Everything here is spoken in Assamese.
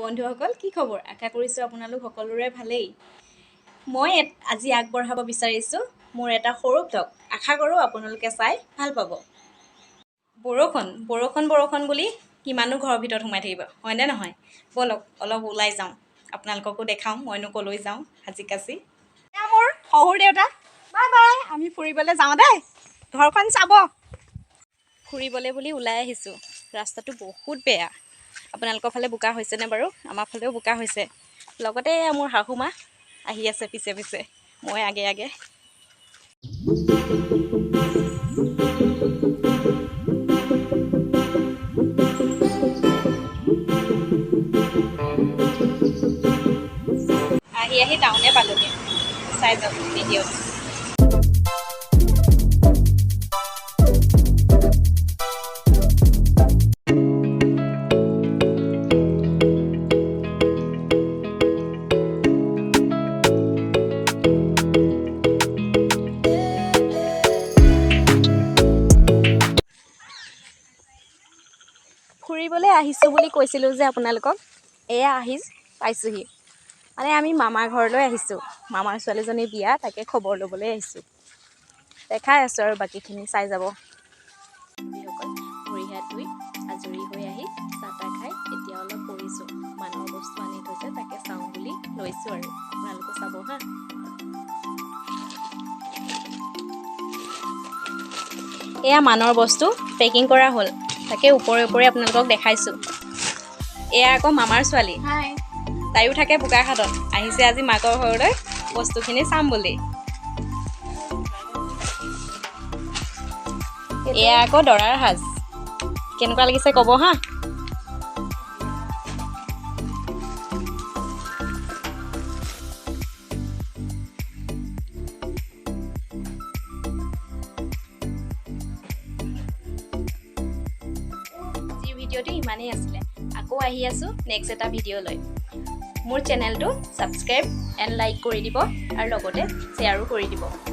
বন্ধুসকল কি খবৰ আশা কৰিছোঁ আপোনালোক সকলোৰে ভালেই মই আজি আগবঢ়াব বিচাৰিছোঁ মোৰ এটা সৰু ব্লগ আশা কৰোঁ আপোনালোকে চাই ভাল পাব বৰষুণ বুলি কিমানো ঘৰৰ ভিতৰত সোমাই থাকিব হয়নে নহয় বলক অলপ ওলাই যাওঁ আপোনালোককো দেখাওঁ মইনো কলৈ যাওঁ হাজি কাচি মোৰ শহুৰ দেউতা বাই বাই আমি ফুৰিবলৈ যাওঁ দেই ঘৰখন চাব ফুৰিবলৈ বুলি ওলাই আহিছোঁ ৰাস্তাটো বহুত বেয়া আপোনালোকৰ ফালে বোকা হৈছেনে বাৰু আমাৰ ফালেও বোকা হৈছে লগতে মোৰ শাহুমা আহি আছে পিছে পিছে মই আগে আগে আহি টাউনে পালোগে চাই যাওক ভিডিঅ' ফুৰিবলৈ আহিছোঁ বুলি কৈছিলোঁ যে আপোনালোকক এয়া আহি পাইছোঁহি মানে আমি মামাৰ ঘৰলৈ আহিছোঁ মামাৰ ছোৱালীজনীৰ বিয়া তাকে খবৰ ল'বলৈ আহিছোঁ দেখাই আছোঁ আৰু বাকীখিনি চাই যাব ভৰি হাত ধুই আজৰি হৈ আহি চাহ তাহ খাই এতিয়া অলপ পৰিছোঁ মানৰ বস্তু আনি থৈছে তাকে চাওঁ বুলি লৈছোঁ আৰু আপোনালোকো চাব হা এয়া মানৰ বস্তু পেকিং কৰা হ'ল তাকে ওপৰে আপোনালোকক দেখাইছোঁ এয়া আকৌ মামাৰ ছোৱালী তাইও থাকে বোকাখাটত আহিছে আজি মাকৰ ঘৰলৈ বস্তুখিনি চাম বুলি এয়া আকৌ দৰাৰ সাজ কেনেকুৱা লাগিছে ক'ব হা ভিডিঅ'টো ইমানেই আছিলে আকৌ আহি আছোঁ নেক্সট এটা ভিডিঅ' লৈ মোৰ চেনেলটো ছাবস্ক্ৰাইব এণ্ড লাইক কৰি দিব আৰু লগতে শ্বেয়াৰো কৰি দিব